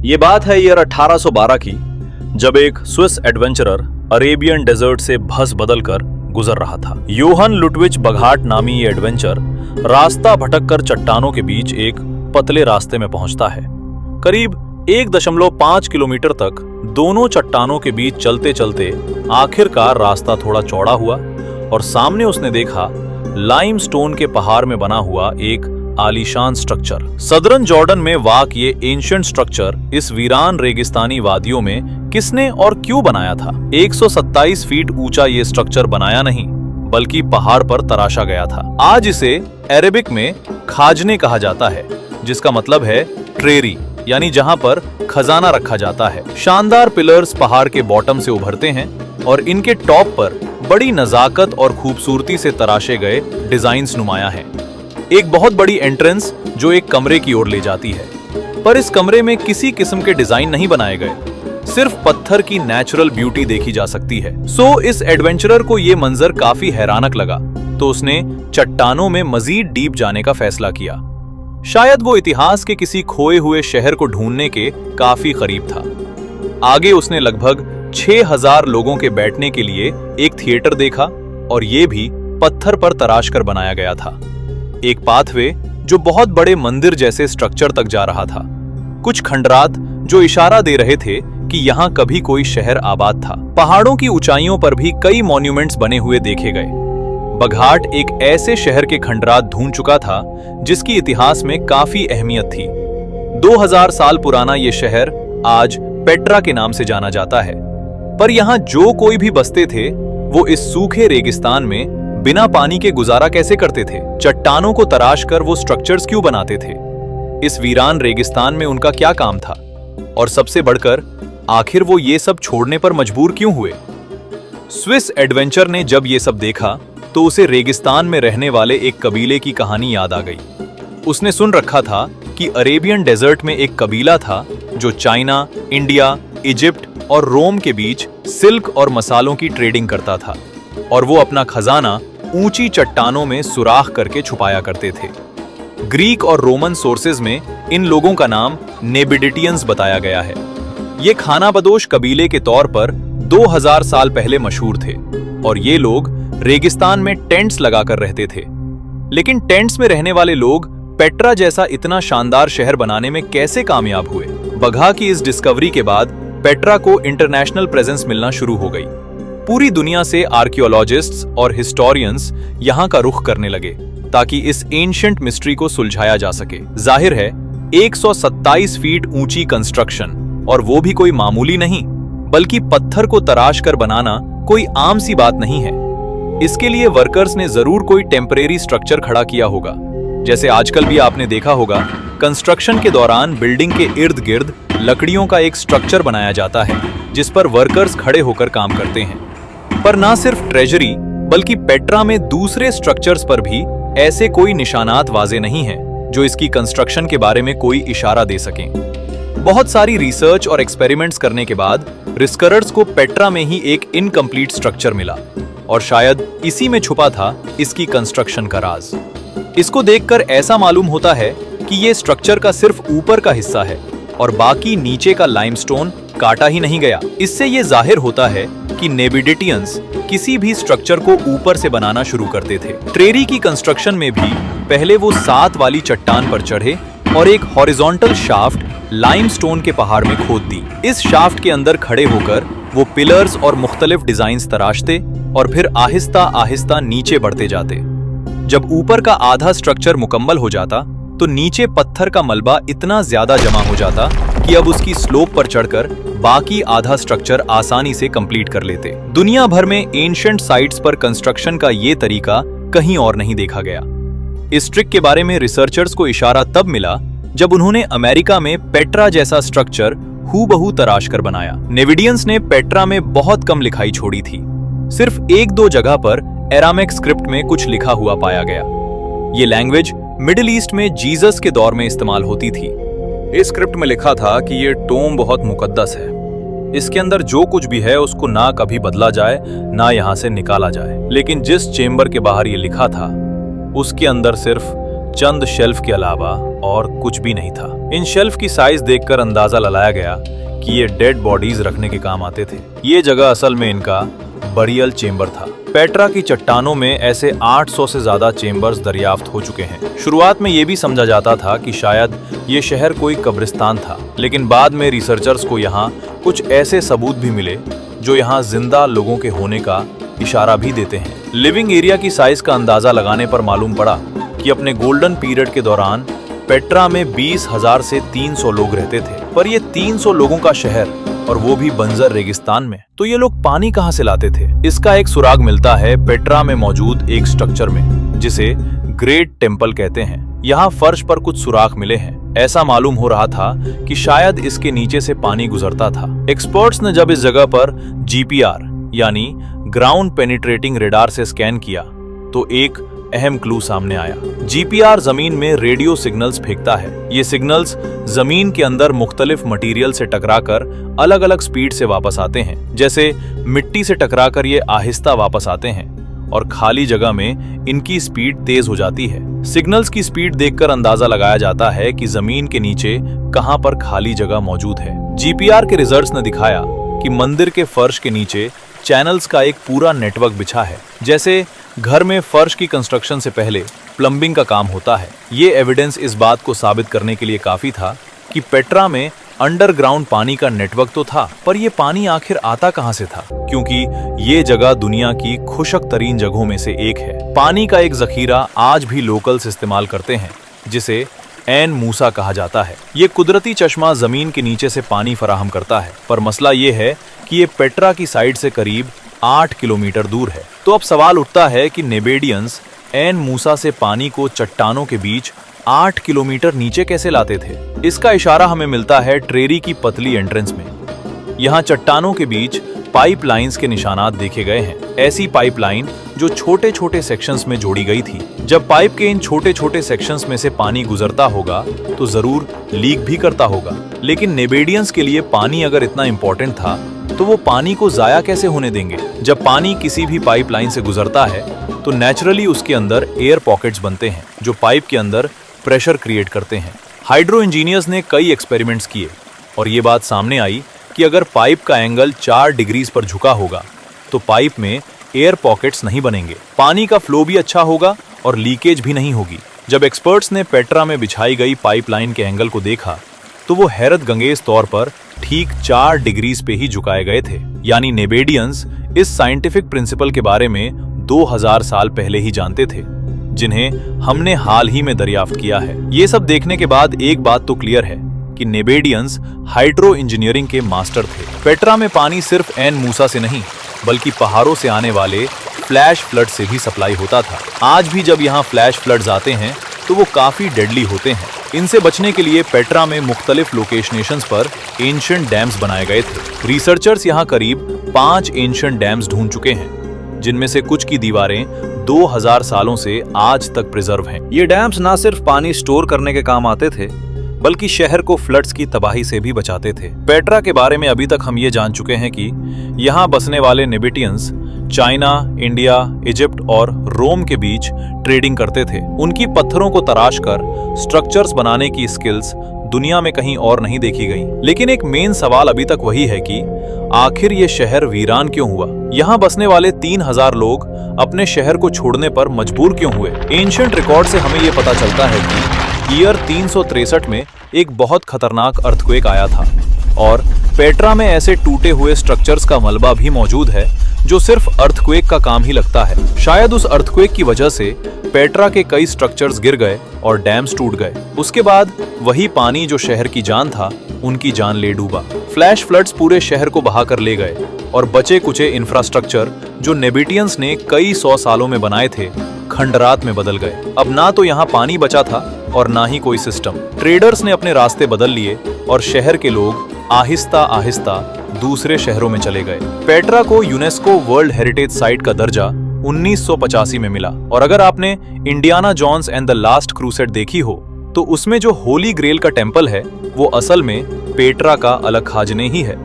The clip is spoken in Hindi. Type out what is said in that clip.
ये बात है ईयर 1812 की, जब एक स्विस एडवेंचरर अरेबियन डेजर्ट से भस बदल कर गुजर रहा था। योहन लुटविच बघाट नामी ये एडवेंचर रास्ता भटककर चट्टानों के बीच एक पतले रास्ते में पहुंचता है। करीब 1.5 किलोमीटर तक दोनों चट्टानों के बीच चलते चलते आखिरकार रास्ता थोड़ा चौड़ा हुआ और सामने उसने देखा लाइमस्टोन के पहाड़ में बना हुआ एक आलीशान स्ट्रक्चर। सदर्न जॉर्डन में वाक़ ये एंशिएंट स्ट्रक्चर इस वीरान रेगिस्तानी वादियों में किसने और क्यों बनाया था? 127 फीट ऊंचा ये स्ट्रक्चर बनाया नहीं बल्कि पहाड़ पर तराशा गया था। आज इसे अरेबिक में खाजने कहा जाता है, जिसका मतलब है ट्रेरी, यानी जहां पर खजाना रखा जाता है। शानदार पिलर्स पहाड़ के बॉटम से उभरते हैं और इनके टॉप पर बड़ी नजाकत और खूबसूरती से तराशे गए डिजाइन्स नुमाया हैं। एक बहुत बड़ी एंट्रेंस जो एक कमरे की ओर ले जाती है, पर इस कमरे में किसी किस्म के डिजाइन नहीं बनाए गए, सिर्फ पत्थर की नेचुरल ब्यूटी देखी जा सकती है। सो इस एडवेंचरर को ये मंजर काफी हैरानक लगा, तो उसने चट्टानों में मजीद डीप जाने का फैसला किया। शायद वो इतिहास के किसी खोए हुए शहर को ढूंढने के काफी करीब था। आगे उसने लगभग 6000 लोगों के बैठने के लिए एक थिएटर देखा, और ये भी पत्थर पर तराश कर बनाया गया था। एक पाथवे जो बहुत बड़े मंदिर जैसे स्ट्रक्चर तक जा रहा था, कुछ खंडरात जो इशारा दे रहे थे कि यहाँ कभी कोई शहर आबाद था। पहाड़ों की ऊंचाइयों पर भी कई मॉन्यूमेंट्स बने हुए देखे गए। बघाट एक ऐसे शहर के खंडरात ढूंढ चुका था जिसकी इतिहास में काफी अहमियत थी। 2000 साल पुराना ये शहर आज पेट्रा के नाम से जाना जाता है, पर यहाँ जो कोई भी बसते थे वो इस सूखे रेगिस्तान में बिना पानी के गुजारा कैसे करते थे? चट्टानों को तराश कर वो स्ट्रक्चर्स क्यों बनाते थे? इस वीरान रेगिस्तान में उनका क्या काम था? और सबसे बढ़कर आखिर वो ये सब छोड़ने पर मजबूर क्यों हुए? स्विस एडवेंचर ने जब ये सब देखा तो उसे रेगिस्तान में रहने वाले एक कबीले की कहानी याद आ गई। उसने सुन रखा था कि अरेबियन डेजर्ट में एक कबीला था जो चाइना, इंडिया, इजिप्ट और रोम के बीच सिल्क और मसालों की ट्रेडिंग करता था, और वो अपना खजाना ऊंची चट्टानों में सुराख करके छुपाया करते थे। ग्रीक और रोमन सोर्सेज में इन लोगों का नाम नेबिडिटियंस बताया गया है। ये खानाबदोश कबीले के तौर पर 2000 साल पहले मशहूर थे, और ये लोग रेगिस्तान में टेंट्स लगाकर रहते थे। लेकिन टेंट्स में रहने वाले लोग पेट्रा जैसा इतना शानदार शहर बनाने में कैसे कामयाब हुए? बघा की इस डिस्कवरी के बाद पेट्रा को इंटरनेशनल प्रेजेंस मिलना शुरू हो गई। पूरी दुनिया से आर्कियोलॉजिस्ट्स और हिस्टोरियंस यहाँ का रुख करने लगे ताकि इस एंशिएंट मिस्ट्री को सुलझाया जा सके। जाहिर है 127 फीट ऊंची कंस्ट्रक्शन, और वो भी कोई मामूली नहीं, बल्कि पत्थर को तराश कर बनाना कोई आम सी बात नहीं है। इसके लिए वर्कर्स ने जरूर कोई टेम्परेरी स्ट्रक्चर खड़ा किया होगा। जैसे आजकल भी आपने देखा होगा, कंस्ट्रक्शन के दौरान बिल्डिंग के इर्द गिर्द लकड़ियों का एक स्ट्रक्चर बनाया जाता है जिस पर वर्कर्स खड़े होकर काम करते हैं। पर ना सिर्फ ट्रेजरी बल्कि पेट्रा में दूसरे स्ट्रक्चर्स पर भी ऐसे कोई निशानात वाजे नहीं हैं जो इसकी कंस्ट्रक्शन के बारे में कोई इशारा दे सकें। बहुत सारी रिसर्च और एक्सपेरिमेंट्स करने के बाद रिस्करर्स को पेट्रा में ही एक इनकम्प्लीट स्ट्रक्चर मिला, और शायद इसी में छुपा था इसकी कंस्ट्रक्शन का राज। इसको देखकर ऐसा मालूम होता है कि ये स्ट्रक्चर का सिर्फ ऊपर का हिस्सा है और बाकी नीचे का लाइमस्टोन काटा ही नहीं गया। इससे ये जाहिर होता है कि नेबिडिटियंस किसी भी स्ट्रक्चर को ऊपर से बनाना शुरू करते थे। ट्रेरी की कंस्ट्रक्शन में भी पहले वो 7 वाली चट्टान पर चढ़े और एक हॉरिजॉन्टल शाफ्ट लाइमस्टोन के पहाड़ में खोद दी। इस शाफ्ट के अंदर खड़े होकर वो पिलर्स और मुख्तलिफ डिजाइन्स तराशते और फिर आहिस्ता आहिस्ता नीचे बढ़ते जाते। जब ऊपर का आधा स्ट्रक्चर मुकम्मल हो जाता तो नीचे पत्थर का मलबा इतना ज्यादा जमा हो जाता कि अब उसकी स्लोप पर चढ़कर बाकी आधा स्ट्रक्चर आसानी से कंप्लीट कर लेते। दुनिया भर में एंशिएंट साइट्स पर कंस्ट्रक्शन का ये तरीका कहीं और नहीं देखा गया। इस ट्रिक के बारे में रिसर्चर्स को इशारा तब मिला जब उन्होंने अमेरिका में पेट्रा जैसा स्ट्रक्चर हूबहू तराश कर बनाया। नेविडियंस ने पेट्रा में बहुत कम लिखाई छोड़ी थी। सिर्फ 1-2 जगह पर एरामिक स्क्रिप्ट में कुछ लिखा हुआ पाया गया। ये लैंग्वेज मिडिल ईस्ट में जीसस के दौर में इस्तेमाल होती थी। इस स्क्रिप्ट में लिखा था कि ये टोम बहुत मुकद्दस है, इसके अंदर जो कुछ भी है उसको ना कभी बदला जाए ना यहाँ से निकाला जाए। लेकिन जिस चेंबर के बाहर ये लिखा था उसके अंदर सिर्फ चंद शेल्फ के अलावा और कुछ भी नहीं था। इन शेल्फ की साइज देखकर अंदाजा लगाया गया कि ये डेड बॉडीज रखने के काम आते थे। ये जगह असल में इनका बरियल चेंबर था। पेट्रा की चट्टानों में ऐसे 800 से ज्यादा चेंबर्स दरियाफ्त हो चुके हैं। शुरुआत में ये भी समझा जाता था कि शायद ये शहर कोई कब्रिस्तान था, लेकिन बाद में रिसर्चर्स को यहाँ कुछ ऐसे सबूत भी मिले जो यहाँ जिंदा लोगों के होने का इशारा भी देते हैं। लिविंग एरिया की साइज का अंदाजा लगाने पर मालूम पड़ा कि अपने गोल्डन पीरियड के दौरान पेट्रा में 20,000 से 300 लोग रहते थे। पर ये 300 लोगों का शहर, और वो भी बंजर रेगिस्तान में, तो ये लोग पानी कहां से लाते थे? इसका एक सुराग मिलता है पेट्रा में मौजूद एक स्ट्रक्चर में, जिसे ग्रेट टेम्पल कहते हैं। यहाँ फर्श पर कुछ सुराख मिले हैं। ऐसा मालूम हो रहा था कि शायद इसके नीचे से पानी गुजरता था। एक्सपर्ट्स ने जब इस जगह पर GPR यानी ग्राउंड पेनिट्रेटिंग रेडार से स्कैन किया तो एक अहम क्लू सामने आया। GPR जमीन में रेडियो सिग्नल्स फेंकता है। ये सिग्नल्स जमीन के अंदर मुख्तलिफ मटेरियल से टकराकर अलग अलग स्पीड से वापस आते हैं। जैसे मिट्टी से टकराकर ये आहिस्ता वापस आते हैं और खाली जगह में इनकी स्पीड तेज हो जाती है। सिग्नल्स की स्पीड देखकर अंदाजा लगाया जाता है कि जमीन के नीचे कहां पर खाली जगह मौजूद है। GPR के रिजल्ट्स ने दिखाया कि मंदिर के फर्श के नीचे चैनल्स का एक पूरा नेटवर्क बिछा है। जैसे घर में फर्श की कंस्ट्रक्शन से पहले प्लम्बिंग का काम होता है। ये एविडेंस इस बात को साबित करने के लिए काफी था कि पेट्रा में अंडरग्राउंड पानी का नेटवर्क तो था, पर यह पानी आखिर आता कहां से था? क्योंकि ये जगह दुनिया की खुशक तरीन जगहों में से एक है। पानी का एक जखीरा आज भी लोकल्स इस्तेमाल करते हैं, जिसे ऐन मूसा कहा जाता है। ये कुदरती चश्मा जमीन के नीचे से पानी फराहम करता है, पर मसला ये है कि ये पेट्रा की साइड से करीब 8 किलोमीटर दूर है। तो अब सवाल उठता है कि नेबेडियंस ऐन मूसा से पानी को चट्टानों के बीच 8 किलोमीटर नीचे कैसे लाते थे? इसका इशारा हमें मिलता है ट्रेरी की पतली एंट्रेंस में। यहाँ चट्टानों के बीच पाइपलाइंस के निशानात देखे गए हैं। ऐसी पाइपलाइन जो छोटे छोटे सेक्शंस में जोड़ी गई थी। जब पाइप के इन छोटे छोटे सेक्शंस में से पानी गुजरता होगा तो जरूर लीक भी करता होगा। लेकिन नेबेडियंस के लिए पानी अगर इतना इंपॉर्टेंट था तो वो पानी को जाया कैसे होने देंगे? जब पानी किसी भी पाइपलाइन से गुजरता है तो नेचुरली उसके अंदर एयर पॉकेट्स बनते हैं जो पाइप के अंदर प्रेशर क्रिएट करते हैं। हाइड्रो इंजीनियर्स ने कई एक्सपेरिमेंट्स किए और ये बात सामने आई कि अगर पाइप का एंगल 4 डिग्रीज पर झुका होगा तो पाइप में एयर पॉकेट्स नहीं बनेंगे, पानी का फ्लो भी अच्छा होगा और लीकेज भी नहीं होगी। जब एक्सपर्ट्स ने पेट्रा में बिछाई गई पाइपलाइन के एंगल को देखा तो वो हैरत गंगेज तौर पर ठीक 4 डिग्रीज पे ही झुकाए गए थे। यानी नेबेडियंस इस साइंटिफिक प्रिंसिपल के बारे में 2000 साल पहले ही जानते थे, जिन्हें हमने हाल ही में दरियाफ्त किया है। ये सब देखने के बाद एक बात तो क्लियर है कि नेबेडियंस हाइड्रो इंजीनियरिंग के मास्टर थे। पेट्रा में पानी सिर्फ ऐन मूसा से नहीं बल्कि पहाड़ों से आने वाले फ्लैश फ्लड से भी सप्लाई होता था। आज भी जब यहाँ फ्लैश फ्लड्स आते हैं तो वो काफी डेडली होते हैं। इनसे बचने के लिए पेट्रा में मुख्तलिफ लोकेशनेशंस पर एंशिएंट डैम्स बनाए गए थे। रिसर्चर्स यहाँ करीब 5 एंशिएंट डैम्स ढूंढ चुके हैं, जिनमें से कुछ की दीवारें 2000 सालों से आज तक प्रिजर्व हैं। ये डैम्स ना सिर्फ पानी स्टोर करने के काम आते थे बल्कि शहर को फ्लड्स की तबाही से भी बचाते थे। पेट्रा के बारे में अभी तक हम ये जान चुके हैं कि यहाँ बसने वाले नेबेटियंस चाइना, इंडिया, इजिप्ट और रोम के बीच ट्रेडिंग करते थे। उनकी पत्थरों को तराश कर स्ट्रक्चर्स बनाने की स्किल्स दुनिया में कहीं और नहीं देखी गई। लेकिन एक मेन सवाल अभी तक वही है कि आखिर ये शहर वीरान क्यों हुआ? यहाँ बसने वाले 3000 लोग अपने शहर को छोड़ने पर मजबूर क्यों हुए? एंशिएंट रिकॉर्ड से हमें ये पता चलता है कि ईयर 363 में एक बहुत खतरनाक अर्थक्वेक आया था और पेट्रा में ऐसे टूटे हुए स्ट्रक्चर्स का मलबा भी मौजूद है जो सिर्फ अर्थक्वेक का काम ही लगता है। शायद उस अर्थक्वेक की वजह से पेट्रा के कई स्ट्रक्चर्स गिर गए और डैम्स टूट गए। उसके बाद वही पानी जो शहर की जान था उनकी जान ले डूबा। फ्लैश फ्लड्स पूरे शहर को बहाकर ले गए और बचे कुचे इंफ्रास्ट्रक्चर जो नेबेटियंस ने कई 100 सालों में बनाए थे खंडरात में बदल गए। अब ना तो यहाँ पानी बचा था और ना ही कोई सिस्टम। ट्रेडर्स ने अपने रास्ते बदल लिए और शहर के लोग आहिस्ता आहिस्ता दूसरे शहरों में चले गए। पेट्रा को यूनेस्को वर्ल्ड हेरिटेज साइट का दर्जा 1985 में मिला और अगर आपने Indiana Jones and the Last Crusade देखी हो तो उसमें जो होली ग्रेल का टेम्पल है वो असल में पेट्रा का अलग खाजने ही है।